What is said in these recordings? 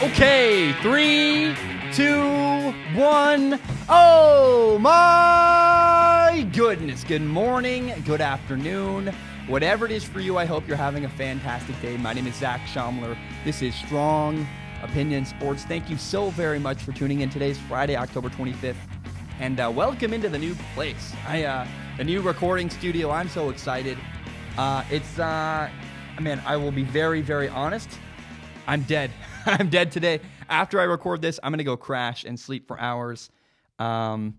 Okay, 3, 2, 1. Oh my goodness. Good morning, good afternoon. Whatever it is for you, I hope you're having a fantastic day. My name is Zach Schaumler. This is Strong Opinion Sports. Thank you so very much for tuning in. Today's Friday, October 25th. And welcome into the new place. The new recording studio. I'm so excited. I will be very, very honest. I'm dead. I'm dead today. After I record this, I'm going to go crash and sleep for hours. I'm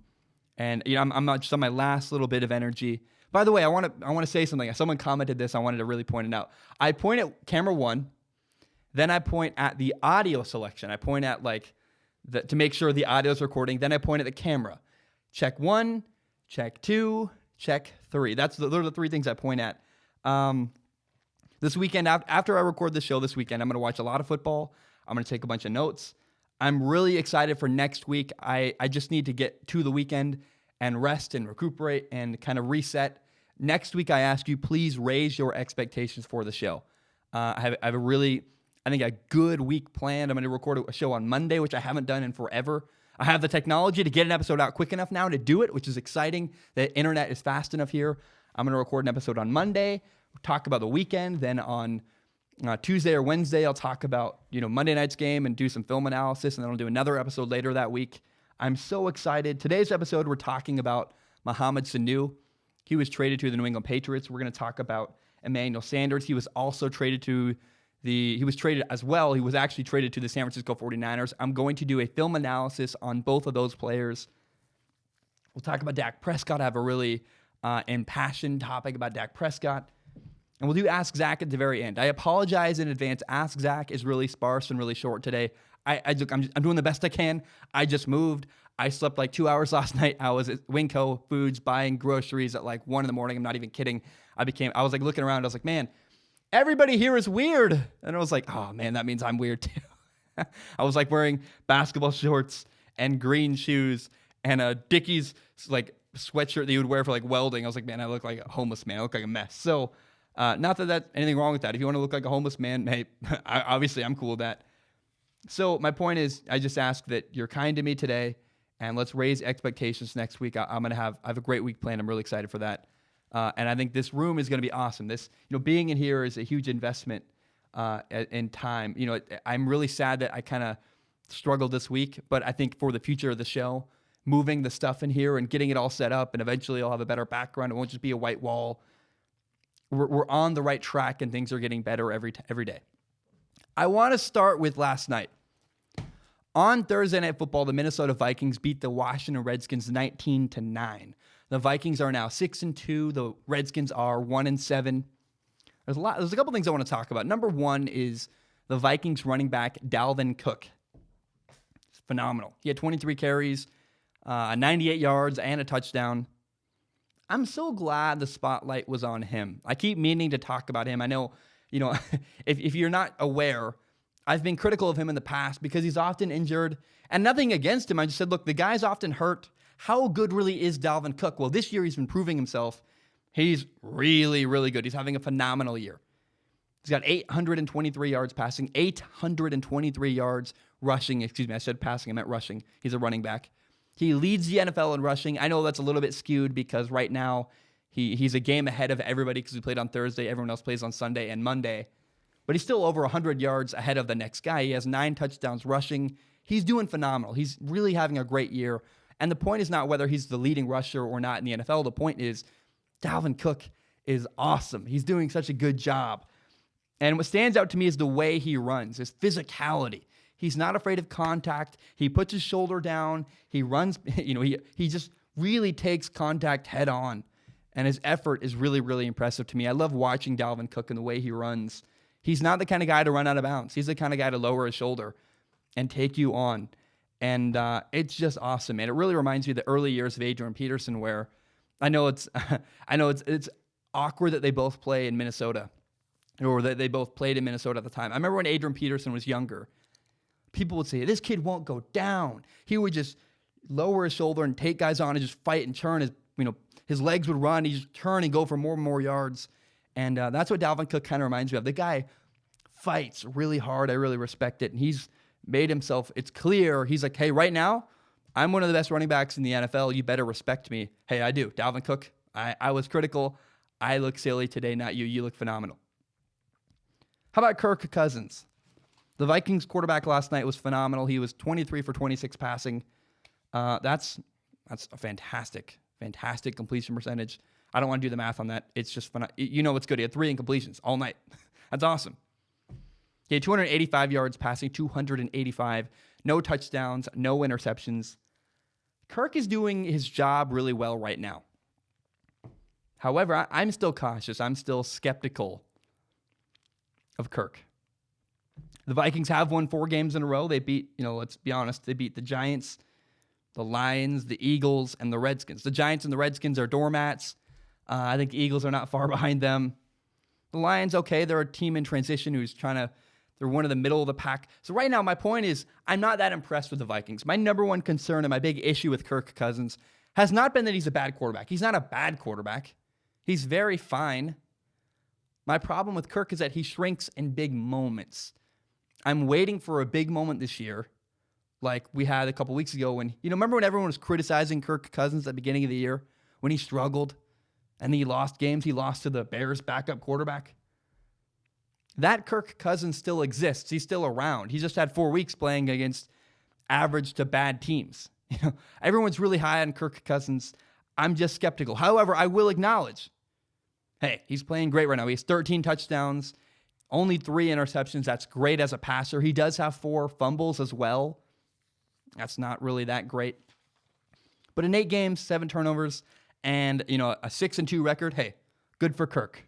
not just on my last little bit of energy. By the way, I want to say something. Someone commented this. I wanted to really point it out. I point at camera 1, then I point at the audio selection. I point at to make sure the audio is recording. Then I point at the camera. Check 1, check 2, check 3. Those are the 3 things I point at. This weekend, after I record the show this weekend, I'm going to watch a lot of football. I'm going to take a bunch of notes. I'm really excited for next week. I just need to get to the weekend and rest and recuperate and kind of reset. Next week, I ask you, please raise your expectations for the show. I have a good week planned. I'm going to record a show on Monday, which I haven't done in forever. I have the technology to get an episode out quick enough now to do it, which is exciting. The internet is fast enough here. I'm going to record an episode on Monday, talk about the weekend. Then on Tuesday or Wednesday, I'll talk about Monday night's game and do some film analysis, and then I'll do another episode later that week. I'm so excited. Today's episode, we're talking about Mohamed Sanu. He was traded to the New England Patriots. We're going to talk about Emmanuel Sanders. He was also traded as well. He was actually traded to the San Francisco 49ers. I'm going to do a film analysis on both of those players. We'll talk about Dak Prescott. I have a really impassioned topic about Dak Prescott. And we'll do Ask Zach at the very end. I apologize in advance. Ask Zach is really sparse and really short today. I'm doing the best I can. I just moved. I slept 2 hours last night. I was at Winco Foods buying groceries at 1 in the morning. I'm not even kidding. I was looking around. I was like, man, everybody here is weird. And I was like, oh man, that means I'm weird too. I was wearing basketball shorts and green shoes and a Dickies sweatshirt that you would wear for welding. I was like, man, I look like a homeless man. I look like a mess. So not that that's anything wrong with that. If you want to look like a homeless man, hey, obviously I'm cool with that. So my point is, I just ask that you're kind to me today, and let's raise expectations next week. I have a great week planned. I'm really excited for that. And I think this room is going to be awesome. This, being in here is a huge investment in time. I'm really sad that I kind of struggled this week, but I think for the future of the show, moving the stuff in here and getting it all set up, and eventually I'll have a better background. It won't just be a white wall. We're on the right track, and things are getting better every day. I want to start with last night. On Thursday Night Football, the Minnesota Vikings beat the Washington Redskins 19-9. The Vikings are now 6-2. The Redskins are 1-7. There's a couple things I want to talk about. Number one is the Vikings running back Dalvin Cook. It's phenomenal. He had 23 carries, 98 yards, and a touchdown. I'm so glad the spotlight was on him. I keep meaning to talk about him. I know, if you're not aware, I've been critical of him in the past because he's often injured, and nothing against him. I just said, look, the guy's often hurt. How good really is Dalvin Cook? Well, this year he's been proving himself. He's really, really good. He's having a phenomenal year. He's got 823 yards passing, 823 yards rushing. Excuse me, I said passing, I meant rushing. He's a running back. He leads the NFL in rushing. I know that's a little bit skewed because right now he's a game ahead of everybody because we played on Thursday. Everyone else plays on Sunday and Monday. But he's still over 100 yards ahead of the next guy. He has 9 touchdowns rushing. He's doing phenomenal. He's really having a great year. And the point is not whether he's the leading rusher or not in the NFL. The point is Dalvin Cook is awesome. He's doing such a good job. And what stands out to me is the way he runs, his physicality. He's not afraid of contact. He puts his shoulder down. He runs, he just really takes contact head on. And his effort is really, really impressive to me. I love watching Dalvin Cook and the way he runs. He's not the kind of guy to run out of bounds. He's the kind of guy to lower his shoulder and take you on. And it's just awesome, man. It really reminds me of the early years of Adrian Peterson, where I know it's awkward that they both play in Minnesota, or that they both played in Minnesota at the time. I remember when Adrian Peterson was younger, people would say, this kid won't go down. He would just lower his shoulder and take guys on and just fight and turn. His legs would run. He'd just turn and go for more and more yards. And that's what Dalvin Cook kind of reminds me of. The guy fights really hard. I really respect it. And he's made himself, it's clear, he's like, hey, right now, I'm one of the best running backs in the NFL. You better respect me. Hey, I do. Dalvin Cook, I was critical. I look silly today, not you. You look phenomenal. How about Kirk Cousins? The Vikings quarterback last night was phenomenal. He was 23 for 26 passing. That's a fantastic completion percentage. I don't want to do the math on that. It's just fun. You know what's good. He had 3 incompletions all night. That's awesome. He had 285 yards passing, 285. No touchdowns, no interceptions. Kirk is doing his job really well right now. However, I'm still cautious. I'm still skeptical of Kirk. The Vikings have won 4 games in a row. They beat, let's be honest, they beat the Giants, the Lions, the Eagles, and the Redskins. The Giants and the Redskins are doormats. I think the Eagles are not far behind them. The Lions, okay, they're a team in transition they're one of the middle of the pack. So right now, my point is, I'm not that impressed with the Vikings. My number one concern and my big issue with Kirk Cousins has not been that he's a bad quarterback. He's not a bad quarterback. He's very fine. My problem with Kirk is that he shrinks in big moments. I'm waiting for a big moment this year, like we had a couple weeks ago when, remember when everyone was criticizing Kirk Cousins at the beginning of the year, when he struggled and he lost games? He lost to the Bears' backup quarterback. That Kirk Cousins still exists. He's still around. He just had 4 weeks playing against average to bad teams. Everyone's really high on Kirk Cousins. I'm just skeptical. However, I will acknowledge, hey, he's playing great right now. He has 13 touchdowns, only 3 interceptions. That's great as a passer. He does have 4 fumbles as well. That's not really that great. But in 8 games, 7 turnovers, and a 6-2 record, hey, good for Kirk.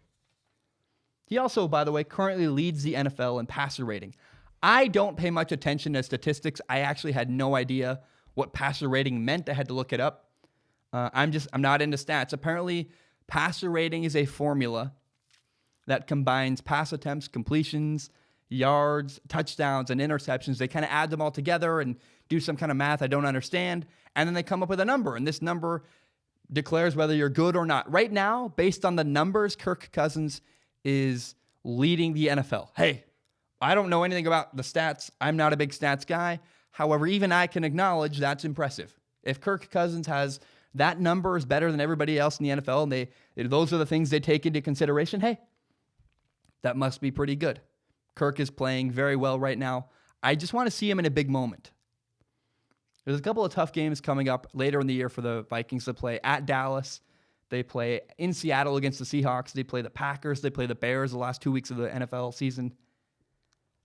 He also, by the way, currently leads the NFL in passer rating. I don't pay much attention to statistics. I actually had no idea what passer rating meant. I had to look it up. I'm not into stats. Apparently, passer rating is a formula that combines pass attempts, completions, yards, touchdowns, and interceptions. They kind of add them all together and do some kind of math I don't understand, and then they come up with a number, and this number declares whether you're good or not. Right now, based on the numbers, Kirk Cousins is leading the NFL. Hey, I don't know anything about the stats. I'm not a big stats guy. However, even I can acknowledge that's impressive. If Kirk Cousins has that number is better than everybody else in the NFL, and those are the things they take into consideration, hey, that must be pretty good. Kirk is playing very well right now. I just want to see him in a big moment. There's a couple of tough games coming up later in the year for the Vikings to play at Dallas. They play in Seattle against the Seahawks. They play the Packers. They play the Bears the last 2 weeks of the NFL season.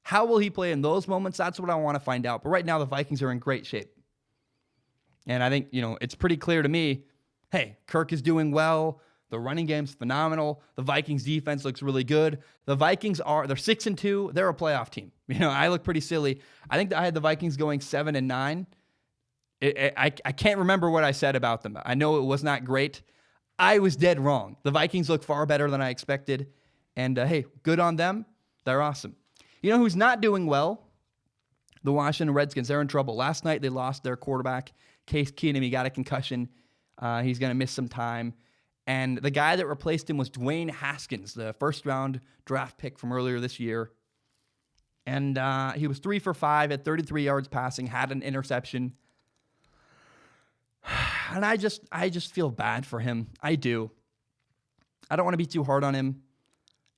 How will he play in those moments? That's what I want to find out. But right now, the Vikings are in great shape. And I think, it's pretty clear to me, hey, Kirk is doing well. The running game's phenomenal. The Vikings defense looks really good. The Vikings they're 6-2. They're a playoff team. I look pretty silly. I think I had the Vikings going 7-9. I can't remember what I said about them. I know it was not great. I was dead wrong. The Vikings look far better than I expected. And hey, good on them. They're awesome. You know who's not doing well? The Washington Redskins. They're in trouble. Last night they lost their quarterback, Case Keenum. He got a concussion. He's going to miss some time. And the guy that replaced him was Dwayne Haskins, the first-round draft pick from earlier this year. And he was 3 for 5 at 33 yards passing, had an interception. And I just feel bad for him. I do. I don't want to be too hard on him.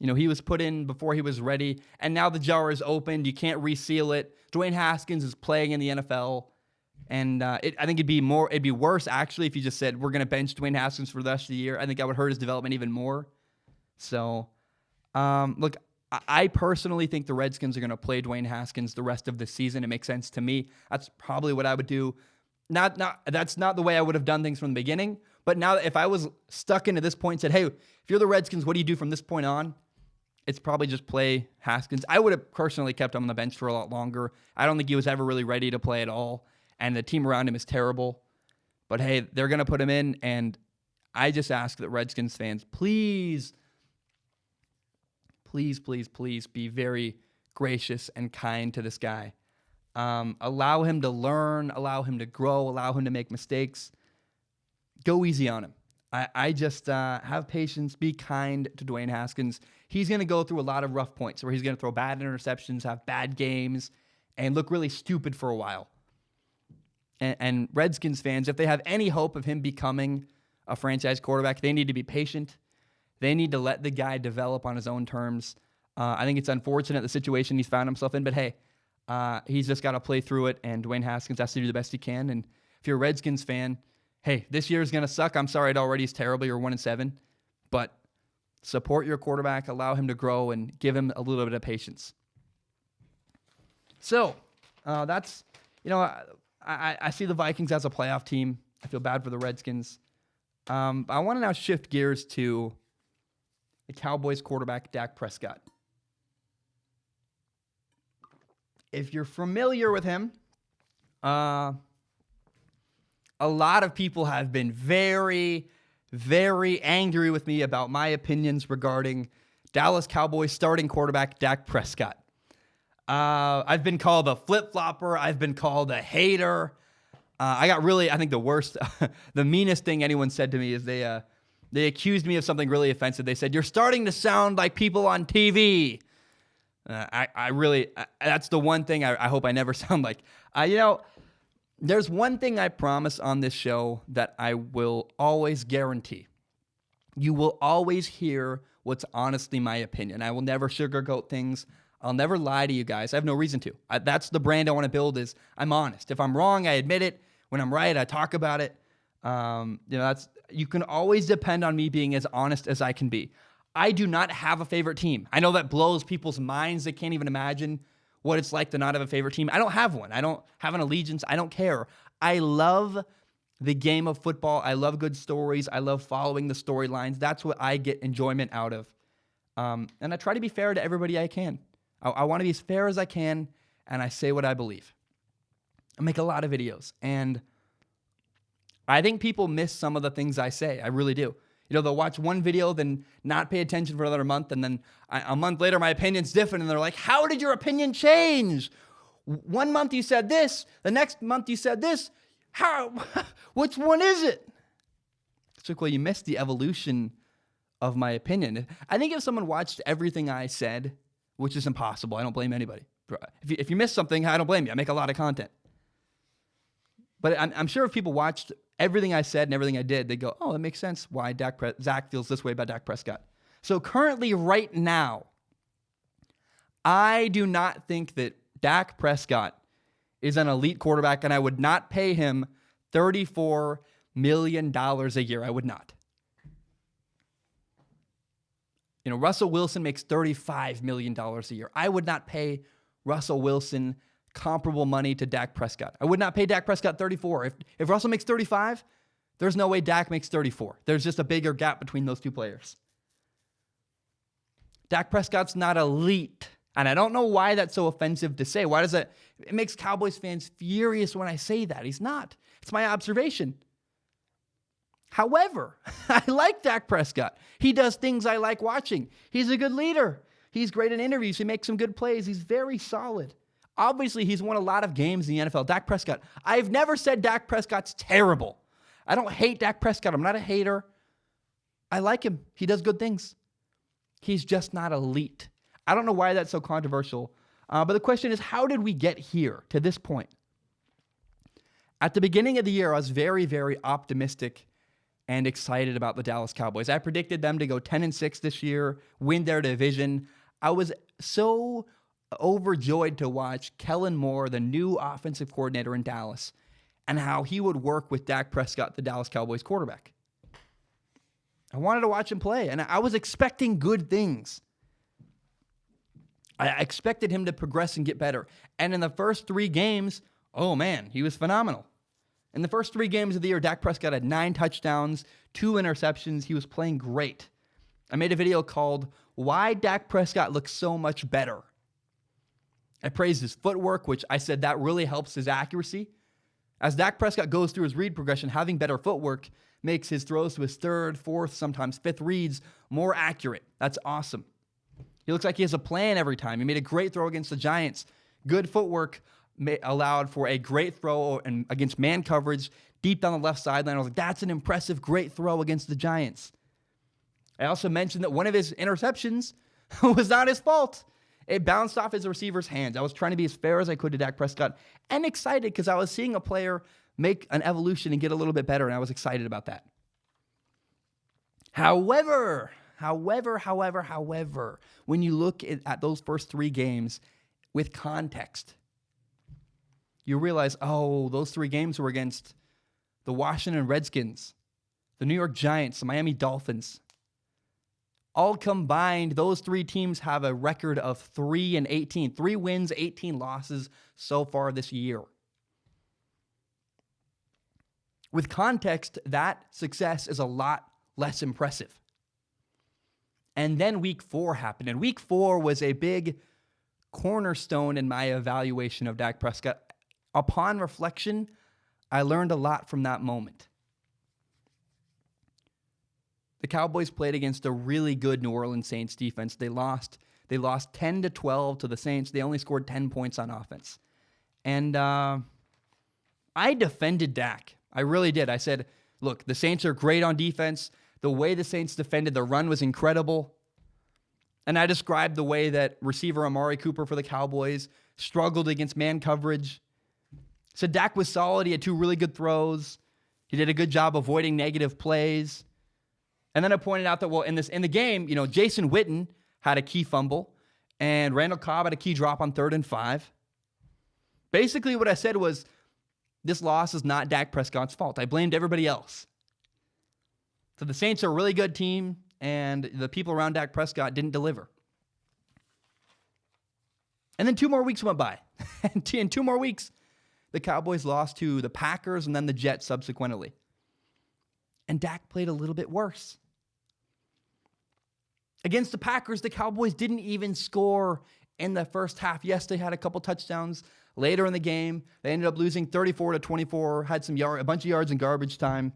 He was put in before he was ready, and now the jar is opened. You can't reseal it. Dwayne Haskins is playing in the NFL, and I think it'd be worse actually if you just said we're going to bench Dwayne Haskins for the rest of the year. I think that would hurt his development even more. So, look, I personally think the Redskins are going to play Dwayne Haskins the rest of the season. It makes sense to me. That's probably what I would do. That's not the way I would have done things from the beginning. But now, if I was stuck into this point and said, hey, if you're the Redskins, what do you do from this point on? It's probably just play Haskins. I would have personally kept him on the bench for a lot longer. I don't think he was ever really ready to play at all. And the team around him is terrible. But hey, they're going to put him in. And I just ask that Redskins fans, please be very gracious and kind to this guy. Allow him to learn, allow him to grow, allow him to make mistakes. Go easy on him. I just have patience, be kind to Dwayne Haskins. He's going to go through a lot of rough points where he's going to throw bad interceptions, have bad games, and look really stupid for a while. And Redskins fans, if they have any hope of him becoming a franchise quarterback, they need to be patient. They need to let the guy develop on his own terms. I think it's unfortunate the situation he's found himself in, but hey, he's just got to play through it, and Dwayne Haskins has to do the best he can. And if you're a Redskins fan, hey, this year is going to suck. I'm sorry it already is terrible. You're 1-7, but support your quarterback, allow him to grow, and give him a little bit of patience. So that's, I see the Vikings as a playoff team. I feel bad for the Redskins. I want to now shift gears to the Cowboys quarterback, Dak Prescott. If you're familiar with him, a lot of people have been very, very angry with me about my opinions regarding Dallas Cowboys starting quarterback Dak Prescott. I've been called a flip-flopper. I've been called a hater. I think the worst, the meanest thing anyone said to me is they accused me of something really offensive. They said, "You're starting to sound like people on TV." That's the one thing I hope I never sound like. There's one thing I promise on this show that I will always guarantee. You will always hear what's honestly my opinion. I will never sugarcoat things. I'll never lie to you guys. I have no reason to. That's the brand I want to build is I'm honest. If I'm wrong, I admit it. When I'm right, I talk about it. You can always depend on me being as honest as I can be. I do not have a favorite team. I know that blows people's minds. They can't even imagine what it's like to not have a favorite team. I don't have one. I don't have an allegiance. I don't care. I love the game of football. I love good stories. I love following the storylines. That's what I get enjoyment out of. And I try to be fair to everybody I can. I want to be as fair as I can, and I say what I believe. I make a lot of videos, and I think people miss some of the things I say. I really do. They'll watch one video, then not pay attention for another month, and then a month later, my opinion's different, and they're like, "How did your opinion change? One month you said this, the next month you said this. How? Which one is it?" It's like, well, you missed the evolution of my opinion. I think if someone watched everything I said, which is impossible, I don't blame anybody. If you missed something, I don't blame you. I make a lot of content. But I'm sure if people watched everything I said and everything I did, they'd go, "Oh, that makes sense why Zach feels this way about Dak Prescott." So currently, right now, I do not think that Dak Prescott is an elite quarterback, and I would not pay him $34 million a year. I would not. Russell Wilson makes $35 million a year. I would not pay Russell Wilson comparable money to Dak Prescott. I would not pay Dak Prescott 34. If Russell makes 35, there's no way Dak makes 34. There's just a bigger gap between those two players. Dak Prescott's not elite. And I don't know why that's so offensive to say. Why does it makes Cowboys fans furious when I say that. He's not. It's my observation. However, I like Dak Prescott. He does things I like watching. He's a good leader. He's great in interviews. He makes some good plays. He's very solid. Obviously, he's won a lot of games in the NFL. Dak Prescott. I've never said Dak Prescott's terrible. I don't hate Dak Prescott. I'm not a hater. I like him. He does good things. He's just not elite. I don't know why that's so controversial. But the question is, how did we get here to this point? At the beginning of the year, I was very, very optimistic and excited about the Dallas Cowboys. I predicted them to go 10-6 this year, win their division. I was so overjoyed to watch Kellen Moore, the new offensive coordinator in Dallas, and how he would work with Dak Prescott, the Dallas Cowboys quarterback. I wanted to watch him play, and I was expecting good things. I expected him to progress and get better. And in the first 3 games, oh man, he was phenomenal. In the first 3 games of the year, Dak Prescott had 9 touchdowns, 2 interceptions. He was playing great. I made a video called "Why Dak Prescott Looks So Much Better." I praised his footwork, which I said that really helps his accuracy. As Dak Prescott goes through his read progression, having better footwork makes his throws to his 3rd, 4th, sometimes 5th reads more accurate. That's awesome. He looks like he has a plan every time. He made a great throw against the Giants. Good footwork allowed for a great throw against man coverage deep down the left sideline. I was like, that's an impressive, great throw against the Giants. I also mentioned that one of his interceptions was not his fault. It bounced off his receiver's hands. I was trying to be as fair as I could to Dak Prescott and excited because I was seeing a player make an evolution and get a little bit better, and I was excited about that. However, when you look at those first 3 games with context, you realize, those 3 games were against the Washington Redskins, the New York Giants, the Miami Dolphins. All combined, those 3 teams have a record of 3-18. 3 wins, 18 losses so far this year. With context, that success is a lot less impressive. And then week 4 happened. And week 4 was a big cornerstone in my evaluation of Dak Prescott. Upon reflection, I learned a lot from that moment. The Cowboys played against a really good New Orleans Saints defense. They lost 10-12 to the Saints. They only scored 10 points on offense. And I defended Dak. I really did. I said, look, the Saints are great on defense. The way the Saints defended the run was incredible. And I described the way that receiver Amari Cooper for the Cowboys struggled against man coverage. So Dak was solid. He had 2 really good throws. He did a good job avoiding negative plays. And then I pointed out that, in the game, Jason Witten had a key fumble, and Randall Cobb had a key drop on 3rd and 5. Basically, what I said was, this loss is not Dak Prescott's fault. I blamed everybody else. So the Saints are a really good team, and the people around Dak Prescott didn't deliver. And then 2 more weeks went by. And in 2 more weeks, the Cowboys lost to the Packers and then the Jets subsequently. And Dak played a little bit worse. Against the Packers, the Cowboys didn't even score in the first half. Yes, they had a couple touchdowns later in the game. They ended up losing 34-24, had a bunch of yards in garbage time.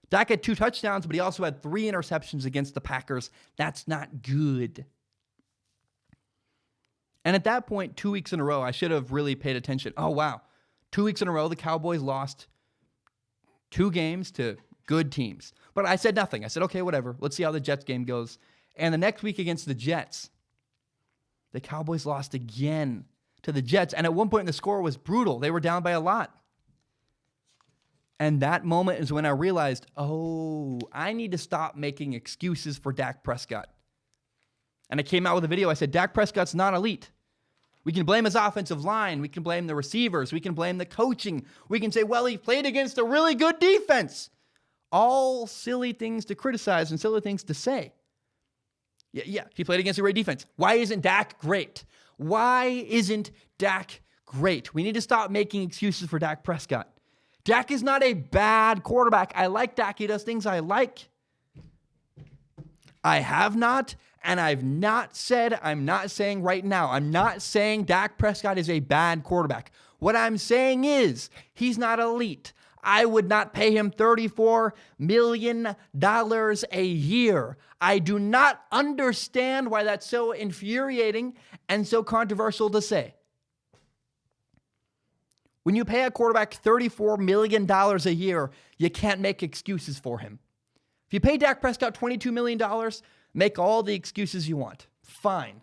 Dak had 2 touchdowns, but he also had 3 interceptions against the Packers. That's not good. And at that point, 2 weeks in a row, I should have really paid attention. Oh, wow. 2 weeks in a row, the Cowboys lost 2 games to good teams. But I said nothing. I said, okay, whatever. Let's see how the Jets game goes. And the next week against the Jets, the Cowboys lost again to the Jets. And at one point, the score was brutal. They were down by a lot. And that moment is when I realized, I need to stop making excuses for Dak Prescott. And I came out with a video. I said, Dak Prescott's not elite. We can blame his offensive line. We can blame the receivers. We can blame the coaching. We can say, he played against a really good defense. All silly things to criticize and silly things to say. Yeah, he played against a great defense. Why isn't Dak great? Why isn't Dak great? We need to stop making excuses for Dak Prescott. Dak is not a bad quarterback. I like Dak. He does things I like. I have not, and I've not said, I'm not saying right now, I'm not saying Dak Prescott is a bad quarterback. What I'm saying is he's not elite. I would not pay him $34 million a year. I do not understand why that's so infuriating and so controversial to say. When you pay a quarterback $34 million a year, you can't make excuses for him. If you pay Dak Prescott $22 million, make all the excuses you want. Fine.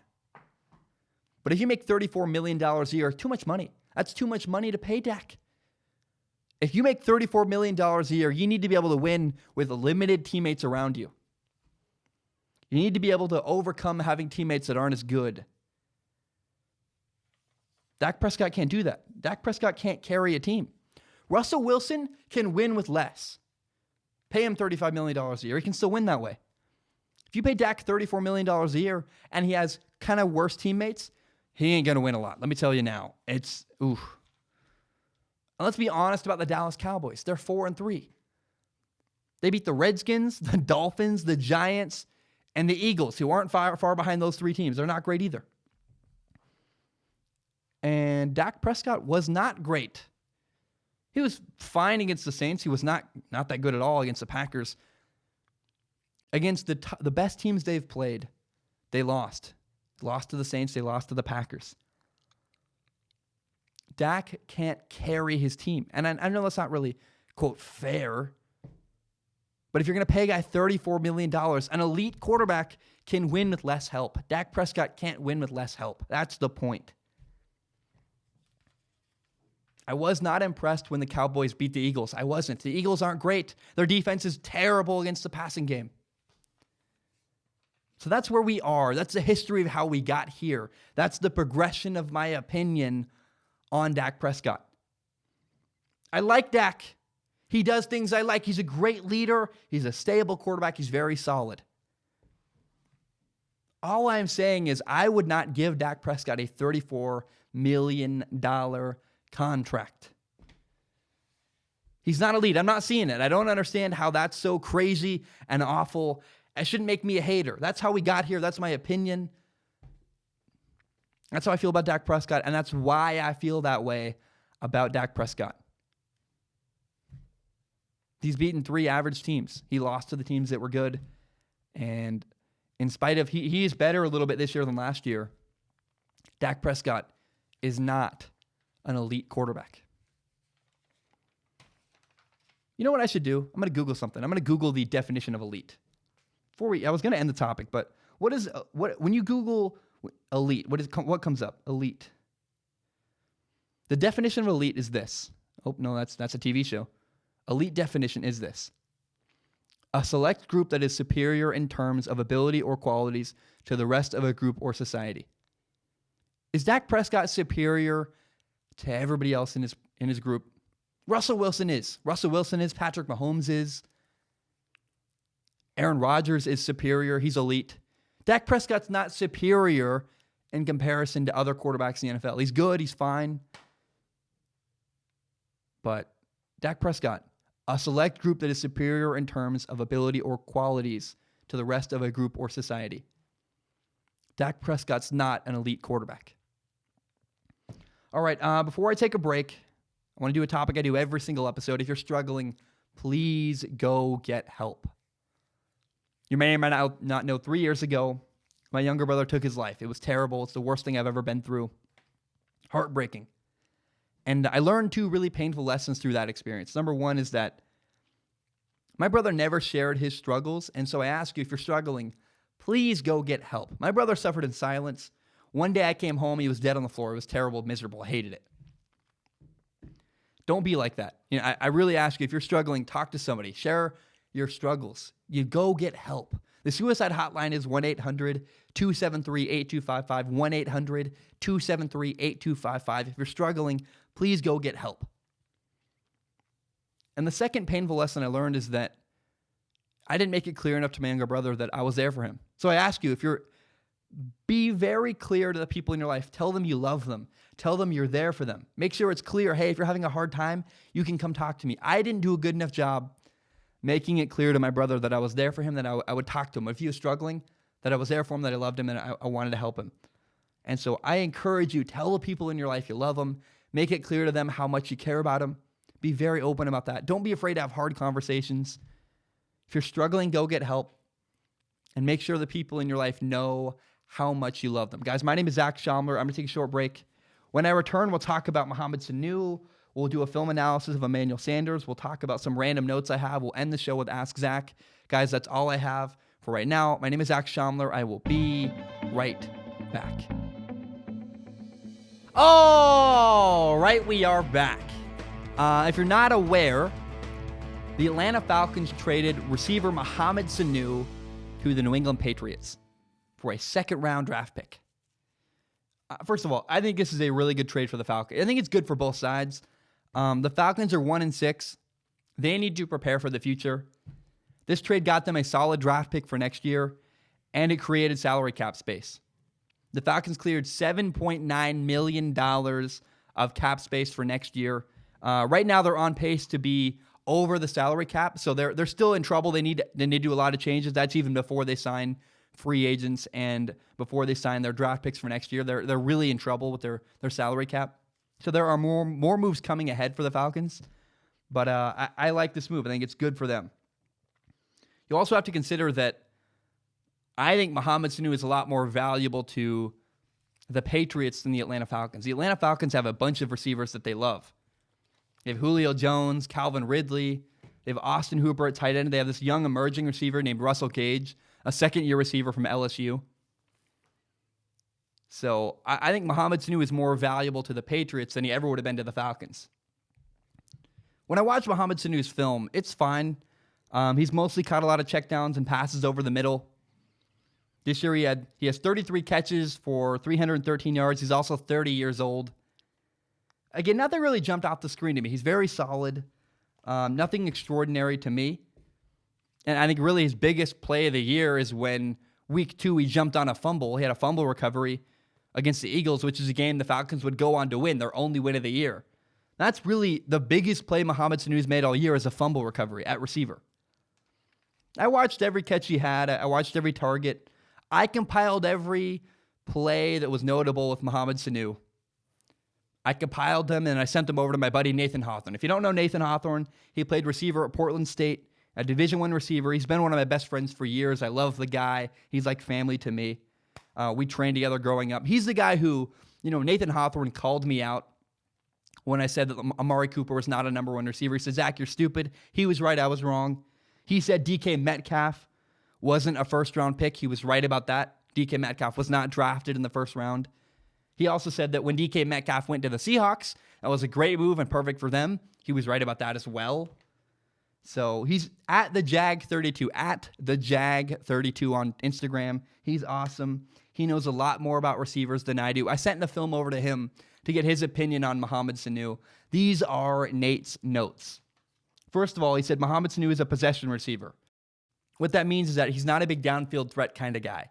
But if you make $34 million a year, too much money. That's too much money to pay Dak. If you make $34 million a year, you need to be able to win with limited teammates around you. You need to be able to overcome having teammates that aren't as good. Dak Prescott can't do that. Dak Prescott can't carry a team. Russell Wilson can win with less. Pay him $35 million a year. He can still win that way. If you pay Dak $34 million a year and he has kind of worse teammates, he ain't going to win a lot. Let me tell you now. It's, oof. And let's be honest about the Dallas Cowboys. They're 4-3. They beat the Redskins, the Dolphins, the Giants, and the Eagles, who aren't far behind those 3 teams. They're not great either. And Dak Prescott was not great. He was fine against the Saints. He was not that good at all against the Packers. Against the best teams they've played, they lost. Lost to the Saints. They lost to the Packers. Dak can't carry his team. And I know that's not really, quote, fair. But if you're going to pay a guy $34 million, an elite quarterback can win with less help. Dak Prescott can't win with less help. That's the point. I was not impressed when the Cowboys beat the Eagles. I wasn't. The Eagles aren't great. Their defense is terrible against the passing game. So that's where we are. That's the history of how we got here. That's the progression of my opinion on Dak Prescott. I like Dak. He does things I like. He's a great leader. He's a stable quarterback. He's very solid. All I'm saying is I would not give Dak Prescott a $34 million contract. He's not elite. I'm not seeing it. I don't understand how that's so crazy and awful. It shouldn't make me a hater. That's how we got here. That's my opinion. That's how I feel about Dak Prescott, and that's why I feel that way about Dak Prescott. He's beaten 3 average teams. He lost to the teams that were good. And in spite of, he is better a little bit this year than last year. Dak Prescott is not an elite quarterback. You know what I should do? I'm going to Google something. I'm going to Google the definition of elite. I was going to end the topic, but when you Google elite, what comes up? Elite. The definition of elite is this. Oh, no, that's a TV show. Elite definition is this: a select group that is superior in terms of ability or qualities to the rest of a group or society. Is Dak Prescott superior to everybody else in his group? Russell Wilson is. Patrick Mahomes is. Aaron Rodgers is superior. He's elite. Dak Prescott's not superior in comparison to other quarterbacks in the NFL. He's good. He's fine. But Dak Prescott, a select group that is superior in terms of ability or qualities to the rest of a group or society. Dak Prescott's not an elite quarterback. All right, before I take a break, I want to do a topic I do every single episode. If you're struggling, please go get help. You may or may not know, 3 years ago, my younger brother took his life. It was terrible. It's the worst thing I've ever been through. Heartbreaking. And I learned 2 really painful lessons through that experience. Number 1 is that my brother never shared his struggles. And so I ask you, if you're struggling, please go get help. My brother suffered in silence. One day I came home, he was dead on the floor. It was terrible, miserable. I hated it. Don't be like that. I really ask you, if you're struggling, talk to somebody. Share your struggles. You go get help. The suicide hotline is 1-800-273-8255, 1-800-273-8255. If you're struggling, please go get help. And the second painful lesson I learned is that I didn't make it clear enough to my younger brother that I was there for him. So I ask you, be very clear to the people in your life. Tell them you love them. Tell them you're there for them. Make sure it's clear, hey, if you're having a hard time, you can come talk to me. I didn't do a good enough job making it clear to my brother that I was there for him, that I would talk to him. If he was struggling, that I was there for him, that I loved him, and I wanted to help him. And so I encourage you, tell the people in your life you love them. Make it clear to them how much you care about them. Be very open about that. Don't be afraid to have hard conversations. If you're struggling, go get help. And make sure the people in your life know how much you love them. Guys, my name is Zach Schaumler. I'm going to take a short break. When I return, we'll talk about Mohamed Sanu. We'll do a film analysis of Emmanuel Sanders. We'll talk about some random notes I have. We'll end the show with Ask Zach. Guys, that's all I have for right now. My name is Zach Schaumler. I will be right back. All right, we are back. If you're not aware, the Atlanta Falcons traded receiver Mohamed Sanu to the New England Patriots for a second-round draft pick. First of all, I think this is a really good trade for the Falcons. I think it's good for both sides. The Falcons are 1-6. They need to prepare for the future. This trade got them a solid draft pick for next year, and it created salary cap space. The Falcons cleared $7.9 million of cap space for next year. Right now, they're on pace to be over the salary cap, so they're still in trouble. They need to do a lot of changes. That's even before they sign free agents and before they sign their draft picks for next year. They're really in trouble with their salary cap. So there are more moves coming ahead for the Falcons, but I like this move. I think it's good for them. You also have to consider that I think Mohamed Sanu is a lot more valuable to the Patriots than the Atlanta Falcons. The Atlanta Falcons have a bunch of receivers that they love. They have Julio Jones, Calvin Ridley, They have Austin Hooper at tight end. They have this young emerging receiver named Russell Gage, a second-year receiver from LSU. So I think Mohamed Sanu is more valuable to the Patriots than he ever would have been to the Falcons. When I watch Mohamed Sanu's film, it's fine. He's mostly caught a lot of checkdowns and passes over the middle. This year he has 33 catches for 313 yards. He's also 30 years old. Again, nothing really jumped off the screen to me. He's very solid. Nothing extraordinary to me. And I think really his biggest play of the year is when week 2 he jumped on a fumble. He had a fumble recovery against the Eagles, which is a game the Falcons would go on to win, their only win of the year. That's really the biggest play Mohamed Sanu's made all year, is a fumble recovery at receiver. I watched every catch he had. I watched every target. I compiled every play that was notable with Mohamed Sanu. I compiled them and I sent them over to my buddy Nathan Hawthorne. If you don't know Nathan Hawthorne, he played receiver at Portland State, a Division I receiver. He's been one of my best friends for years. I love the guy. He's like family to me. We trained together growing up. He's the guy who, Nathan Hawthorne called me out when I said that Amari Cooper was not a number 1 receiver. He said, "Zach, you're stupid." He was right. I was wrong. He said DK Metcalf wasn't a first-round pick. He was right about that. DK Metcalf was not drafted in the first round. He also said that when DK Metcalf went to the Seahawks, that was a great move and perfect for them. He was right about that as well. So he's at the Jag32, at the Jag32 on Instagram. He's awesome. He knows a lot more about receivers than I do. I sent the film over to him to get his opinion on Mohamed Sanu. These are Nate's notes. First of all, he said Mohamed Sanu is a possession receiver. What that means is that he's not a big downfield threat kind of guy.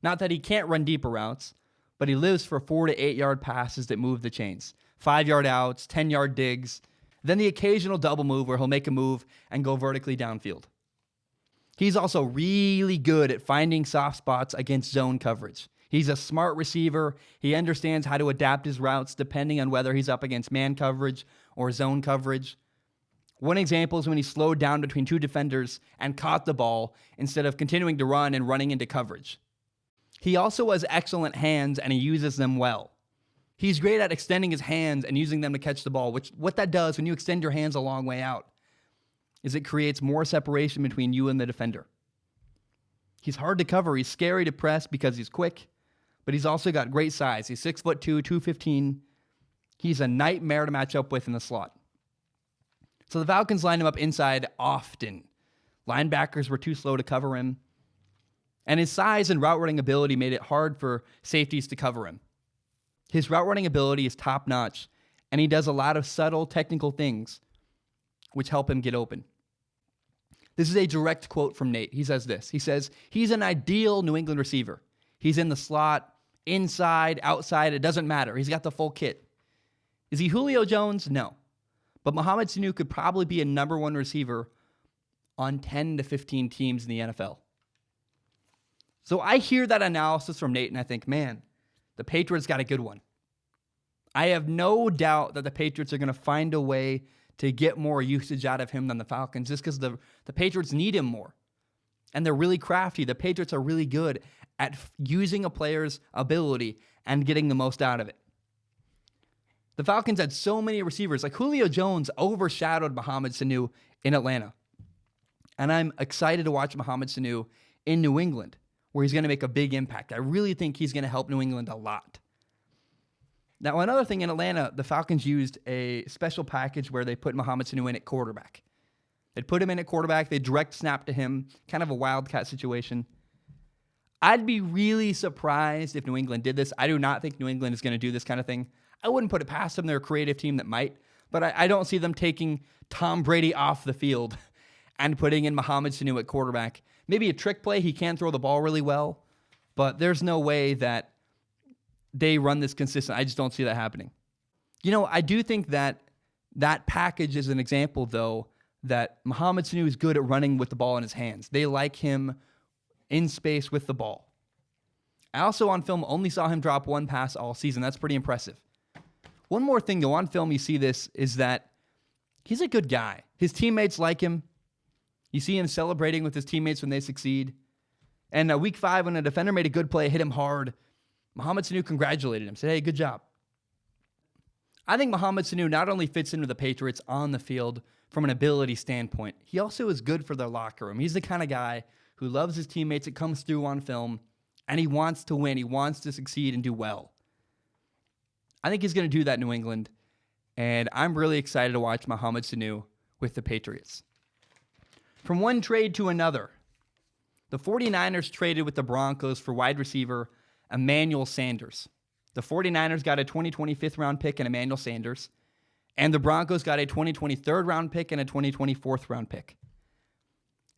Not that he can't run deeper routes, but he lives for 4 to 8 yard passes that move the chains. 5-yard outs, 10-yard digs, then the occasional double move where he'll make a move and go vertically downfield. He's also really good at finding soft spots against zone coverage. He's a smart receiver. He understands how to adapt his routes depending on whether he's up against man coverage or zone coverage. One example is when he slowed down between 2 defenders and caught the ball instead of continuing to run and running into coverage. He also has excellent hands and he uses them well. He's great at extending his hands and using them to catch the ball, which what that does when you extend your hands a long way out is it creates more separation between you and the defender. He's hard to cover. He's scary to press because he's quick, but he's also got great size. He's 6'2", 215. He's a nightmare to match up with in the slot. So the Falcons lined him up inside often. Linebackers were too slow to cover him. And his size and route running ability made it hard for safeties to cover him. His route running ability is top-notch, and he does a lot of subtle technical things which help him get open. This is a direct quote from Nate. He says this. He says, he's an ideal New England receiver. He's in the slot, inside, outside, it doesn't matter. He's got the full kit. Is he Julio Jones? No. But Mohamed Sanu could probably be a number 1 receiver on 10 to 15 teams in the NFL. So I hear that analysis from Nate and I think, man, the Patriots got a good one. I have no doubt that the Patriots are going to find a way to get more usage out of him than the Falcons just because the Patriots need him more. And they're really crafty. The Patriots are really good at using a player's ability and getting the most out of it. The Falcons had so many receivers. Like Julio Jones overshadowed Mohamed Sanu in Atlanta. And I'm excited to watch Mohamed Sanu in New England, where he's going to make a big impact. I really think he's going to help New England a lot. Now, another thing in Atlanta, the Falcons used a special package where they put Mohamed Sanu in at quarterback. They'd put him in at quarterback. They'd direct snap to him, kind of a wildcat situation. I'd be really surprised if New England did this. I do not think New England is going to do this kind of thing. I wouldn't put it past them. They're a creative team that might. But I don't see them taking Tom Brady off the field and putting in Mohamed Sanu at quarterback. Maybe a trick play. He can throw the ball really well. But there's no way that they run this consistent. I just don't see that happening. I do think that package is an example, though, that Mohamed Sanu is good at running with the ball in his hands. They like him in space with the ball. I also, on film, only saw him drop 1 pass all season. That's pretty impressive. One more thing, though, on film you see this, is that he's a good guy. His teammates like him. You see him celebrating with his teammates when they succeed. And week 5, when a defender made a good play, hit him hard, Mohamed Sanu congratulated him, said, hey, good job. I think Mohamed Sanu not only fits into the Patriots on the field from an ability standpoint, he also is good for their locker room. He's the kind of guy who loves his teammates. It comes through on film, and he wants to win. He wants to succeed and do well. I think he's going to do that in New England, and I'm really excited to watch Mohamed Sanu with the Patriots. From one trade to another, the 49ers traded with the Broncos for wide receiver Emmanuel Sanders. The 49ers got a 2020 fifth-round pick and Emmanuel Sanders, and the Broncos got a 2020 third-round pick and a 2020 fourth-round pick.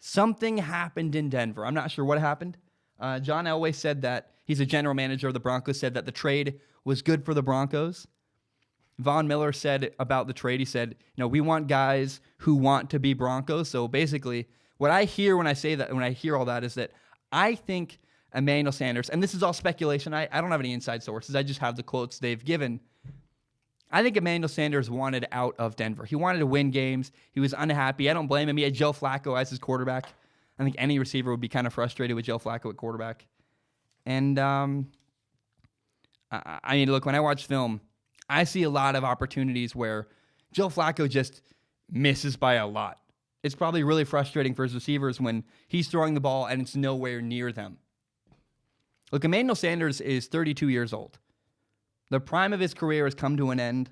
Something happened in Denver. I'm not sure what happened. John Elway said that he's a general manager of the Broncos, said that the trade was good for the Broncos. Von Miller said about the trade, he said, we want guys who want to be Broncos. So basically, what I hear when I say that, when I hear all that, is that I think Emmanuel Sanders, and this is all speculation, I don't have any inside sources, I just have the quotes they've given. I think Emmanuel Sanders wanted out of Denver. He wanted to win games. He was unhappy. I don't blame him. He had Joe Flacco as his quarterback. I think any receiver would be kind of frustrated with Joe Flacco at quarterback. And, look, when I watch film, I see a lot of opportunities where Joe Flacco just misses by a lot. It's probably really frustrating for his receivers when he's throwing the ball and it's nowhere near them. Look, Emmanuel Sanders is 32 years old. The prime of his career has come to an end,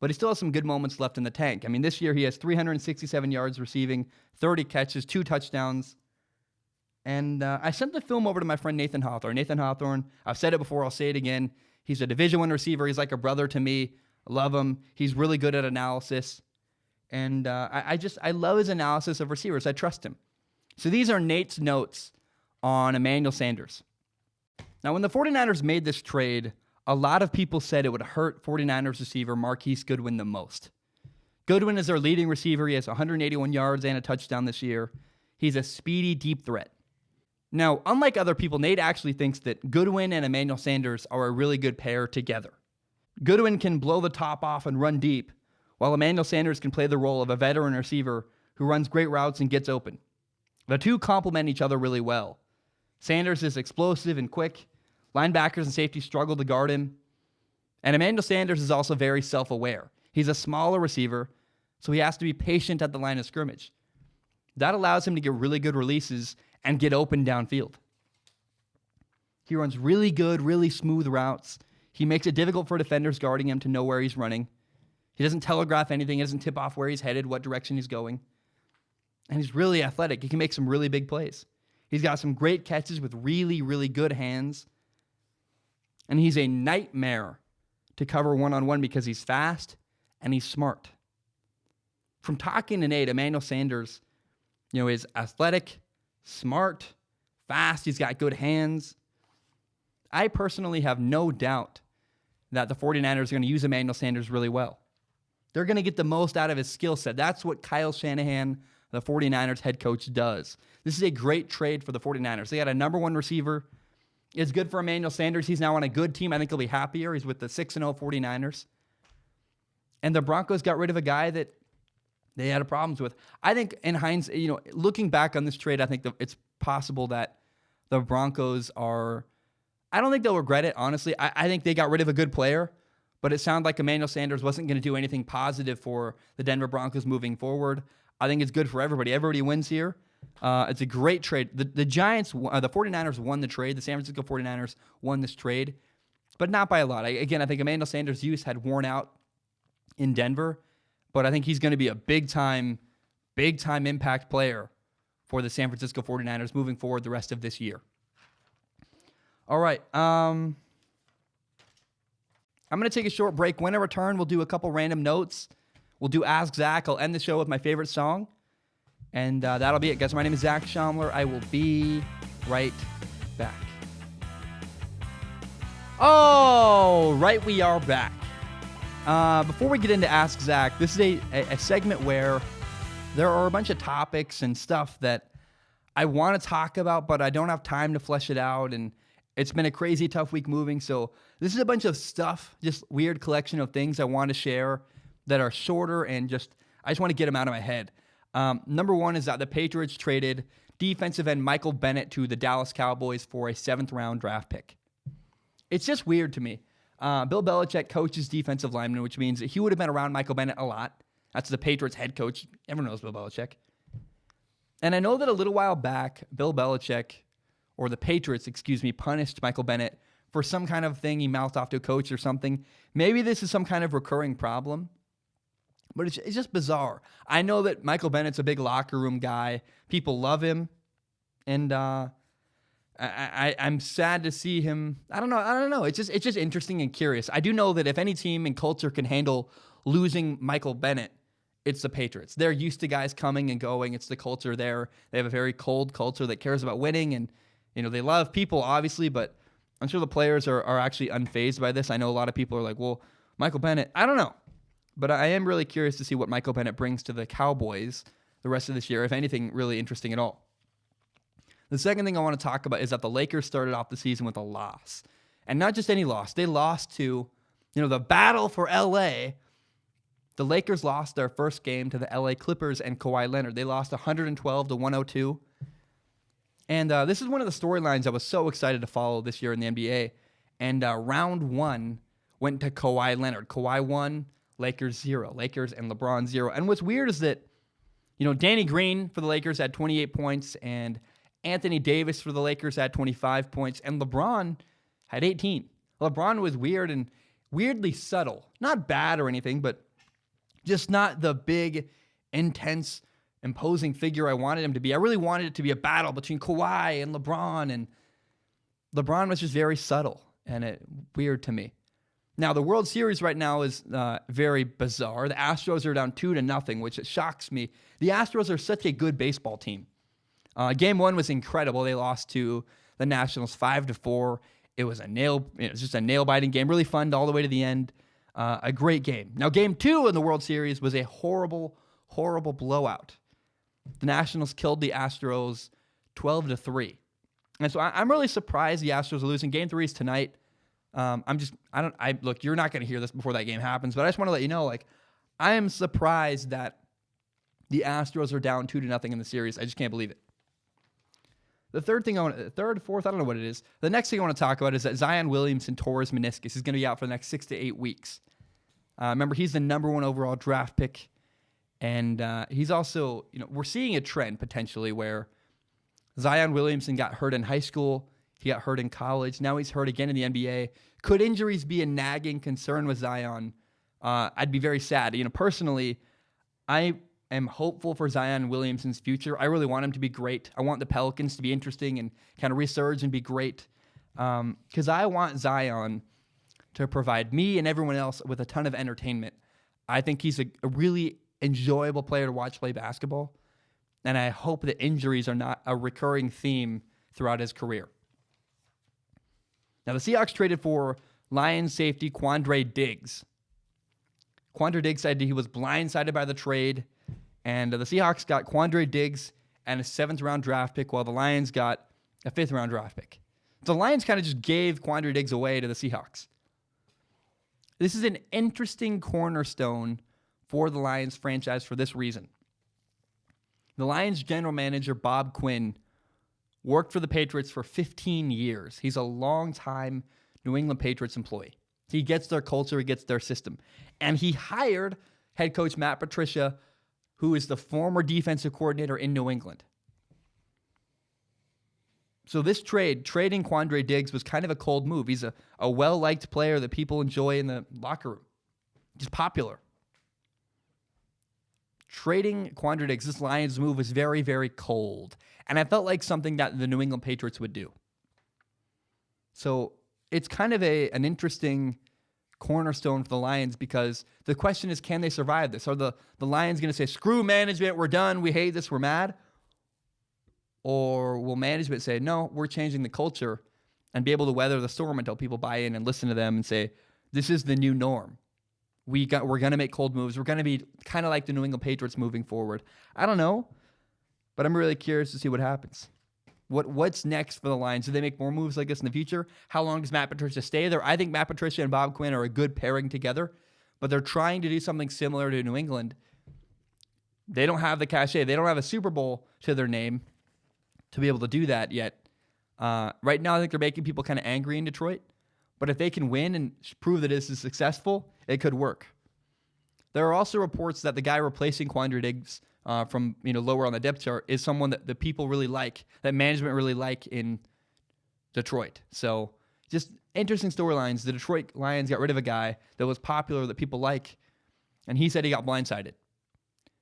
but he still has some good moments left in the tank. This year he has 367 yards receiving, 30 catches, 2 touchdowns. And I sent the film over to my friend Nathan Hawthorne. Nathan Hawthorne, I've said it before, I'll say it again. He's a Division I receiver. He's like a brother to me. I love him. He's really good at analysis. And I love his analysis of receivers. I trust him. So these are Nate's notes on Emmanuel Sanders. Now, when the 49ers made this trade, a lot of people said it would hurt 49ers receiver Marquise Goodwin the most. Goodwin is their leading receiver. He has 181 yards and a touchdown this year. He's a speedy, deep threat. Now, unlike other people, Nate actually thinks that Goodwin and Emmanuel Sanders are a really good pair together. Goodwin can blow the top off and run deep, while Emmanuel Sanders can play the role of a veteran receiver who runs great routes and gets open. The two complement each other really well. Sanders is explosive and quick. Linebackers and safeties struggle to guard him. And Emmanuel Sanders is also very self-aware. He's a smaller receiver, so he has to be patient at the line of scrimmage. That allows him to get really good releases and get open downfield. He runs really good, really smooth routes. He makes it difficult for defenders guarding him to know where he's running. He doesn't telegraph anything. He doesn't tip off where he's headed, what direction he's going. And he's really athletic. He can make some really big plays. He's got some great catches with really, really good hands. And he's a nightmare to cover one-on-one because he's fast and he's smart. From talking to Nate, Emmanuel Sanders, is athletic, smart, fast. He's got good hands. I personally have no doubt that the 49ers are going to use Emmanuel Sanders really well. They're going to get the most out of his skill set. That's what Kyle Shanahan, the 49ers head coach, does. This is a great trade for the 49ers. They got a number 1 receiver. It's good for Emmanuel Sanders. He's now on a good team. I think he'll be happier. He's with the 6-0 49ers. And the Broncos got rid of a guy that they had problems with. I think in hindsight, looking back on this trade, I think it's possible that the Broncos are, I don't think they'll regret it, honestly. I think they got rid of a good player, but it sounded like Emmanuel Sanders wasn't going to do anything positive for the Denver Broncos moving forward. I think it's good for everybody. Everybody wins here. It's a great trade. The Giants, the 49ers won the trade. The San Francisco 49ers won this trade, but not by a lot. I think Emmanuel Sanders' use had worn out in Denver, but I think he's going to be a big-time impact player for the San Francisco 49ers moving forward the rest of this year. All right. I'm going to take a short break. When I return, we'll do a couple random notes. We'll do Ask Zach. I'll end the show with my favorite song. And that'll be it, guys. My name is Zach Schaumler. I will be right back. Oh, right, we are back. Before we get into Ask Zach, this is a segment where there are a bunch of topics and stuff that I want to talk about, but I don't have time to flesh it out, and it's been a crazy, tough week moving, so this is a bunch of stuff, just weird collection of things I want to share that are shorter and I just want to get them out of my head. Number one is that the Patriots traded defensive end Michael Bennett to the Dallas Cowboys for a 7th-round draft pick. It's just weird to me. Bill Belichick coaches defensive linemen, which means that he would have been around Michael Bennett a lot. That's the Patriots head coach. Everyone knows Bill Belichick. And I know that a little while back, Bill Belichick, or the Patriots, punished Michael Bennett for some kind of thing he mouthed off to a coach or something. Maybe this is some kind of recurring problem, but it's just bizarre. I know that Michael Bennett's a big locker room guy. People love him, and I'm sad to see him. I don't know. It's just interesting and curious. I do know that if any team and culture can handle losing Michael Bennett, it's the Patriots. They're used to guys coming and going. It's the culture there. They have a very cold culture that cares about winning, and they love people, obviously, but I'm sure the players are actually unfazed by this. I know a lot of people are like, well, Michael Bennett, I don't know. But I am really curious to see what Michael Bennett brings to the Cowboys the rest of this year, if anything really interesting at all. The second thing I want to talk about is that the Lakers started off the season with a loss. And not just any loss. They lost to, the battle for L.A. The Lakers lost their first game to the L.A. Clippers and Kawhi Leonard. They lost 112-102. And this is one of the storylines I was so excited to follow this year in the NBA. And round one went to Kawhi Leonard. Kawhi won, Lakers 0. Lakers and LeBron 0. And what's weird is that, Danny Green for the Lakers had 28 points, and Anthony Davis for the Lakers had 25 points, and LeBron had 18. LeBron was weird and weirdly subtle. Not bad or anything, but just not the big, intense, imposing figure I wanted him to be. I really wanted it to be a battle between Kawhi and LeBron was just very subtle and weird to me. Now, the World Series right now is very bizarre. The Astros are down 2-0, which shocks me. The Astros are such a good baseball team. Game 1 was incredible. They lost to the Nationals 5-4. It was just a nail-biting game. Really fun all the way to the end. A great game. Now, Game 2 in the World Series was a horrible, horrible blowout. The Nationals killed the Astros 12-3. And so I'm really surprised the Astros are losing. Game 3 is tonight. Look, you're not going to hear this before that game happens, but I just want to let you know, I am surprised that the Astros are down 2-0 in the series. I just can't believe it. The fourth, I don't know what it is. The next thing I want to talk about is that Zion Williamson tore his meniscus. He's going to be out for the next 6 to 8 weeks. Remember, he's the number 1 overall draft pick. And he's also, we're seeing a trend potentially where Zion Williamson got hurt in high school. He got hurt in college. Now he's hurt again in the NBA. Could injuries be a nagging concern with Zion? I'd be very sad. Personally, I am hopeful for Zion Williamson's future. I really want him to be great. I want the Pelicans to be interesting and kind of resurge and be great. Because I want Zion to provide me and everyone else with a ton of entertainment. I think he's a really enjoyable player to watch play basketball. And I hope that injuries are not a recurring theme throughout his career. Now, the Seahawks traded for Lions safety Quandre Diggs. Quandre Diggs said he was blindsided by the trade, and the Seahawks got Quandre Diggs and a 7th-round draft pick, while the Lions got a 5th-round draft pick. The Lions kind of just gave Quandre Diggs away to the Seahawks. This is an interesting cornerstone for the Lions franchise for this reason. The Lions general manager, Bob Quinn, worked for the Patriots for 15 years. He's a long-time New England Patriots employee. He gets their culture, he gets their system. And he hired head coach Matt Patricia, who is the former defensive coordinator in New England. So this trading Quandre Diggs was kind of a cold move. He's a well-liked player that people enjoy in the locker room. He's popular. Trading Quandre Diggs, this Lions move was very, very cold. And I felt like something that the New England Patriots would do. So it's kind of an interesting cornerstone for the Lions, because the question is, can they survive this? Are the Lions going to say, screw management, we're done, we hate this, we're mad? Or will management say, no, we're changing the culture, and be able to weather the storm until people buy in and listen to them and say, this is the new norm. We're going to make cold moves. We're going to be kind of like the New England Patriots moving forward. I don't know, but I'm really curious to see what happens. What's next for the Lions? Do they make more moves like this in the future? How long does Matt Patricia stay there? I think Matt Patricia and Bob Quinn are a good pairing together, but they're trying to do something similar to New England. They don't have the cachet. They don't have a Super Bowl to their name to be able to do that yet. Right now, I think they're making people kind of angry in Detroit, But if they can win and prove that this is successful, it could work. There are also reports that the guy replacing Quandre Diggs from lower on the depth chart is someone that the people really like, that management really like in Detroit. So just interesting storylines. The Detroit Lions got rid of a guy that was popular that people like, and he said he got blindsided.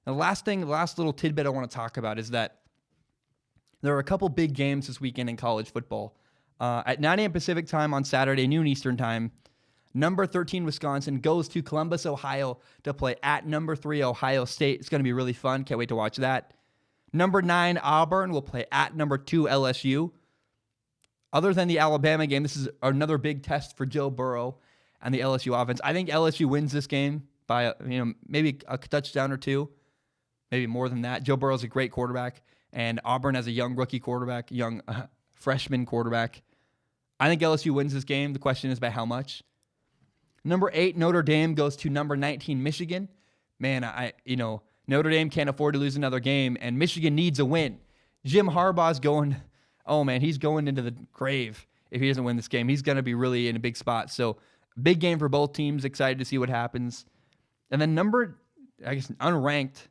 And the last little tidbit I want to talk about is that there are a couple big games this weekend in college football. At 9 a.m. Pacific time on Saturday, noon Eastern time, number 13 Wisconsin goes to Columbus, Ohio to play at number 3 Ohio State. It's going to be really fun. Can't wait to watch that. Number 9 Auburn will play at number 2 LSU. Other than the Alabama game, this is another big test for Joe Burrow and the LSU offense. I think LSU wins this game by maybe a touchdown or two, maybe more than that. Joe Burrow's a great quarterback, and Auburn has a young rookie quarterback, young freshman quarterback. I think LSU wins this game. The question is by how much. Number 8 Notre Dame goes to number 19 Michigan. Man, Notre Dame can't afford to lose another game, and Michigan needs a win. Jim Harbaugh's going. Oh, man, he's going into the grave if he doesn't win this game. He's going to be really in a big spot. So, big game for both teams. Excited to see what happens. And then unranked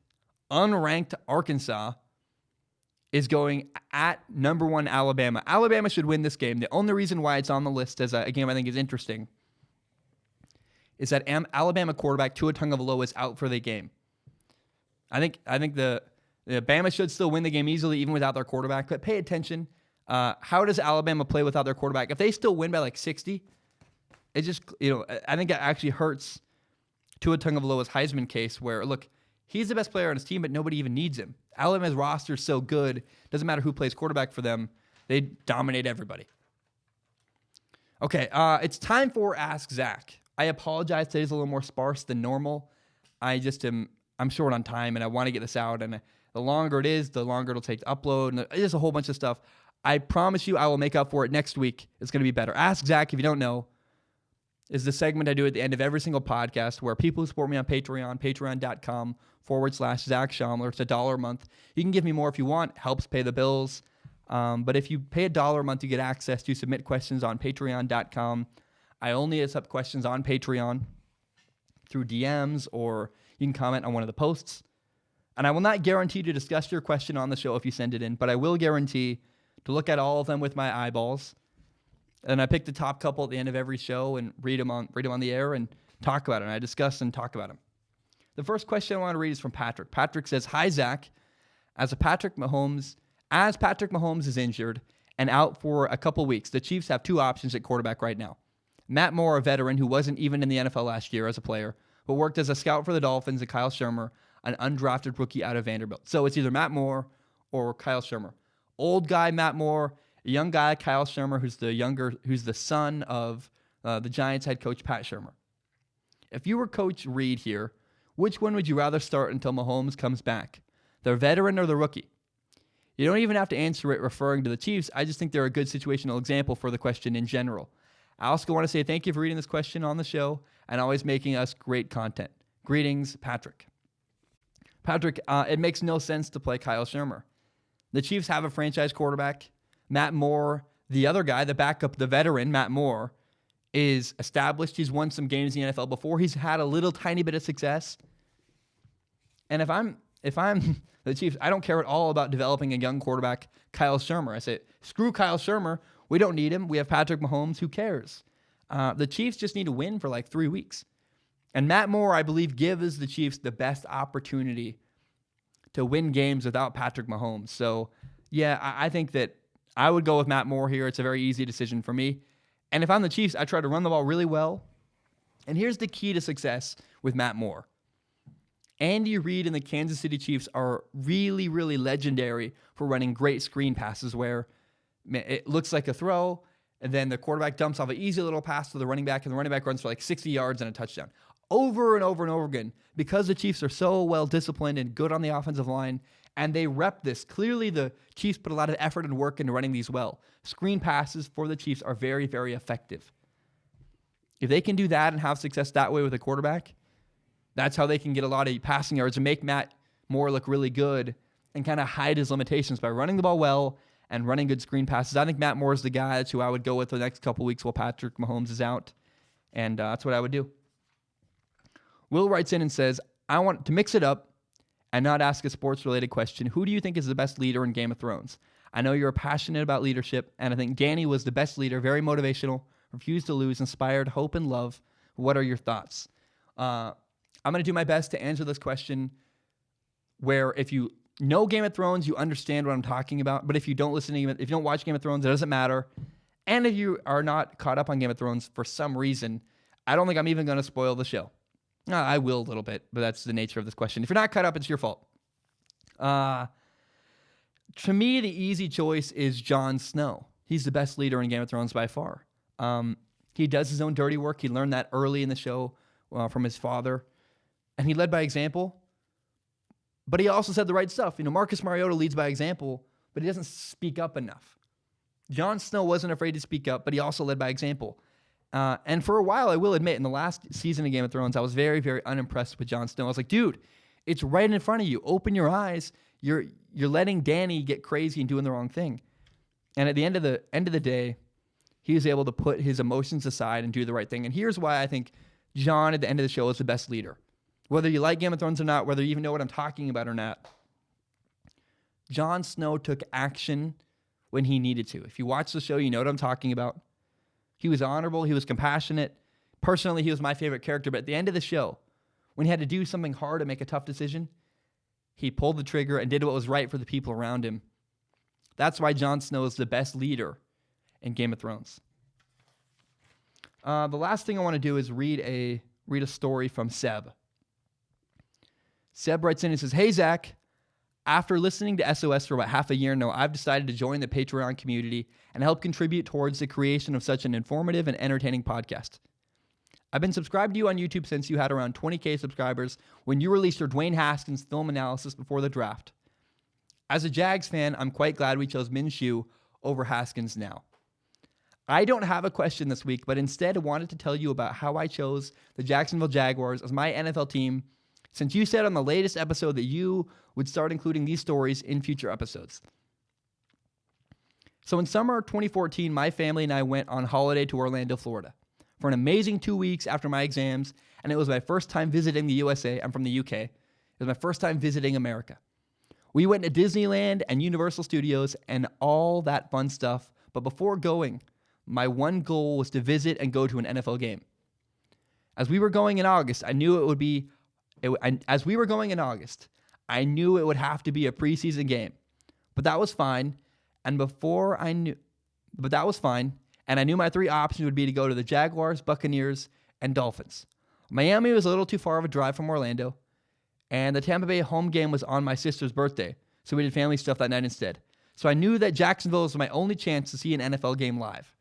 Arkansas is going at number 1 Alabama. Alabama should win this game. The only reason why it's on the list as a game I think is interesting is that Alabama quarterback Tua Tagovailoa is out for the game. I think the Bama should still win the game easily even without their quarterback, but pay attention. How does Alabama play without their quarterback? If they still win by like 60, it just, I think it actually hurts Tua Tagovailoa's Heisman case where, look, he's the best player on his team, but nobody even needs him. Alabama's roster is so good, doesn't matter who plays quarterback for them, they dominate everybody. Okay, it's time for Ask Zach. I apologize, today's a little more sparse than normal. I'm short on time, and I want to get this out, and the longer it is, the longer it'll take to upload, and there's a whole bunch of stuff. I promise you I will make up for it next week. It's going to be better. Ask Zach, if you don't know, is the segment I do at the end of every single podcast where people who support me on Patreon, patreon.com/Zach Schaumler. It's $1 a month. You can give me more if you want. Helps pay the bills. But if you pay $1 a month, you get access to submit questions on patreon.com. I only accept questions on Patreon through DMs, or you can comment on one of the posts. And I will not guarantee to discuss your question on the show if you send it in, but I will guarantee to look at all of them with my eyeballs. And I pick the top couple at the end of every show and read them on the air and talk about it. And I discuss and talk about them. The first question I want to read is from Patrick. Patrick says, "Hi, Zach. As Patrick Mahomes is injured and out for a couple weeks, the Chiefs have 2 options at quarterback right now. Matt Moore, a veteran who wasn't even in the NFL last year as a player, but worked as a scout for the Dolphins, and Kyle Shurmur, an undrafted rookie out of Vanderbilt. So it's either Matt Moore or Kyle Shurmur. Old guy Matt Moore, a young guy Kyle Shurmur, who's the son of the Giants head coach Pat Shurmur. If you were Coach Reed here, which one would you rather start until Mahomes comes back, the veteran or the rookie? You don't even have to answer it referring to the Chiefs. I just think they're a good situational example for the question in general. I also want to say thank you for reading this question on the show and always making us great content. Greetings, Patrick." Patrick, it makes no sense to play Kyle Shurmur. The Chiefs have a franchise quarterback. Matt Moore, the other guy, the backup, the veteran, Matt Moore, is established. He's won some games in the NFL before. He's had a little tiny bit of success. And if I'm the Chiefs, I don't care at all about developing a young quarterback, Kyle Shurmur. I say, screw Kyle Shurmur. We don't need him. We have Patrick Mahomes. Who cares? The Chiefs just need to win for like 3 weeks. And Matt Moore, I believe, gives the Chiefs the best opportunity to win games without Patrick Mahomes. So, yeah, I think that I would go with Matt Moore here. It's a very easy decision for me. And if I'm the Chiefs, I try to run the ball really well. And here's the key to success with Matt Moore. Andy Reid and the Kansas City Chiefs are really, really legendary for running great screen passes where it looks like a throw, and then the quarterback dumps off an easy little pass to the running back, and the running back runs for like 60 yards and a touchdown. Over and over and over again, because the Chiefs are so well-disciplined and good on the offensive line, and they rep this. Clearly, the Chiefs put a lot of effort and work into running these well. Screen passes for the Chiefs are very, very effective. If they can do that and have success that way with a quarterback, that's how they can get a lot of passing yards and make Matt Moore look really good and kind of hide his limitations by running the ball well and running good screen passes. I think Matt Moore is the guy. That's who I would go with the next couple weeks while Patrick Mahomes is out. And that's what I would do. Will writes in and says, I want to mix it up and not ask a sports-related question. Who do you think is the best leader in Game of Thrones? I know you're passionate about leadership, and I think Dany was the best leader, very motivational, refused to lose, inspired hope and love. What are your thoughts? I'm going to do my best to answer this question where if you know Game of Thrones, you understand what I'm talking about. But if you don't if you don't watch Game of Thrones, it doesn't matter. And if you are not caught up on Game of Thrones for some reason, I don't think I'm even going to spoil the show. I will a little bit, but that's the nature of this question. If you're not caught up, it's your fault. To me, the easy choice is Jon Snow. He's the best leader in Game of Thrones by far. He does his own dirty work. He learned that early in the show from his father. And he led by example. But he also said the right stuff. Marcus Mariota leads by example, but he doesn't speak up enough. Jon Snow wasn't afraid to speak up, but he also led by example. And for a while, I will admit, in the last season of Game of Thrones, I was very, very unimpressed with Jon Snow. I was like, dude, it's right in front of you. Open your eyes. You're letting Dany get crazy and doing the wrong thing. And at the end of the day, he was able to put his emotions aside and do the right thing. And here's why I think Jon, at the end of the show, is the best leader. Whether you like Game of Thrones or not, whether you even know what I'm talking about or not, Jon Snow took action when he needed to. If you watch the show, you know what I'm talking about. He was honorable. He was compassionate. Personally, he was my favorite character. But at the end of the show, when he had to do something hard and make a tough decision, he pulled the trigger and did what was right for the people around him. That's why Jon Snow is the best leader in Game of Thrones. The last thing I want to do is read a story from Seb. Seb writes in and says, Hey, Zach. After listening to SOS for about half a year now, I've decided to join the Patreon community and help contribute towards the creation of such an informative and entertaining podcast. I've been subscribed to you on YouTube since you had around 20K subscribers when you released your Dwayne Haskins film analysis before the draft. As a Jags fan, I'm quite glad we chose Minshew over Haskins now. I don't have a question this week, but instead I wanted to tell you about how I chose the Jacksonville Jaguars as my NFL team, since you said on the latest episode that you would start including these stories in future episodes. So in summer 2014, my family and I went on holiday to Orlando, Florida for an amazing 2 weeks after my exams, and it was my first time visiting the USA. I'm from the UK. It was my first time visiting America. We went to Disneyland and Universal Studios and all that fun stuff, but before going, my one goal was to visit and go to an NFL game. As we were going in August, I knew it would have to be a preseason game, but that was fine. And I knew my three options would be to go to the Jaguars, Buccaneers, and Dolphins. Miami was a little too far of a drive from Orlando, and the Tampa Bay home game was on my sister's birthday, so we did family stuff that night instead. So I knew that Jacksonville was my only chance to see an NFL game live.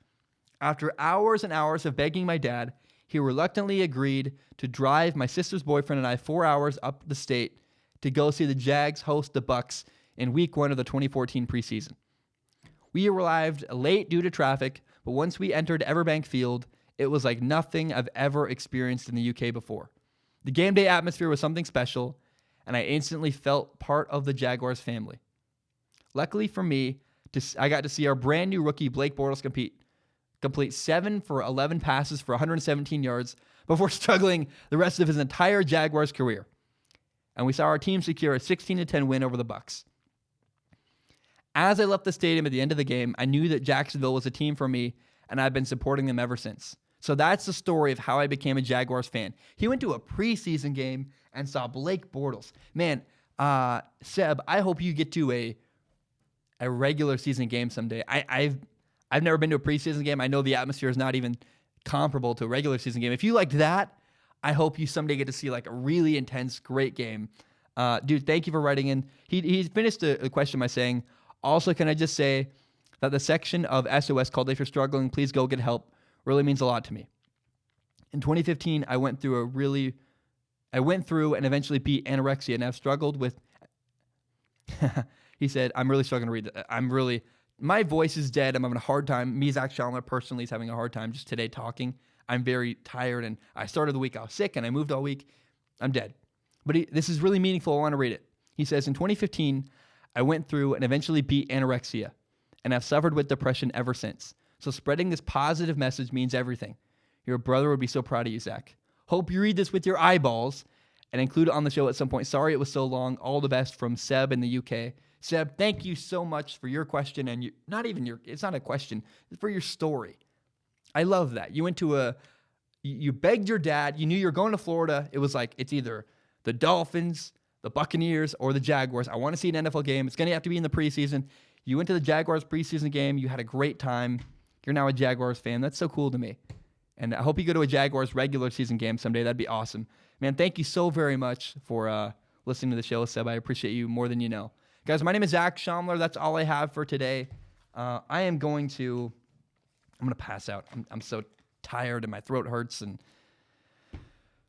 After hours and hours of begging my dad, he reluctantly agreed to drive my sister's boyfriend and I 4 hours up the state to go see the Jags host the Bucs in week 1 of the 2014 preseason. We arrived late due to traffic, but once we entered Everbank Field, it was like nothing I've ever experienced in the UK before. The game day atmosphere was something special, and I instantly felt part of the Jaguars family. Luckily for me, I got to see our brand new rookie Blake Bortles complete 7 for 11 passes for 117 yards before struggling the rest of his entire Jaguars career. And we saw our team secure a 16-10 win over the Bucs. As I left the stadium at the end of the game, I knew that Jacksonville was a team for me, and I've been supporting them ever since. So that's the story of how I became a Jaguars fan. He went to a preseason game and saw Blake Bortles. Man, Seb, I hope you get to a regular season game someday. I've never been to a preseason game. I know the atmosphere is not even comparable to a regular season game. If you like that, I hope you someday get to see like a really intense, great game. Dude, thank you for writing in. He finished the question by saying, also, can I just say that the section of SOS called If You're Struggling, Please Go Get Help really means a lot to me. In 2015, I went through and eventually beat anorexia, and I've struggled with, he said, I'm really struggling to read that. My voice is dead. I'm having a hard time. Me, Zach Shalmer, personally is having a hard time just today talking. I'm very tired, and I started the week, I was sick, and I moved all week. I'm dead. But this is really meaningful. I want to read it. He says, in 2015, I went through and eventually beat anorexia, and I've suffered with depression ever since. So spreading this positive message means everything. Your brother would be so proud of you, Zach. Hope you read this with your eyeballs and include it on the show at some point. Sorry it was so long. All the best from Seb in the UK. Seb, thank you so much for your question, and it's not a question, it's for your story. I love that. You begged your dad, you knew you were going to Florida. It was like, it's either the Dolphins, the Buccaneers, or the Jaguars. I want to see an NFL game. It's going to have to be in the preseason. You went to the Jaguars preseason game. You had a great time. You're now a Jaguars fan. That's so cool to me. And I hope you go to a Jaguars regular season game someday. That'd be awesome. Man, thank you so very much for listening to the show, Seb. I appreciate you more than you know. Guys, my name is Zach Schaumler. That's all I have for today. I'm going to pass out. I'm so tired and my throat hurts, and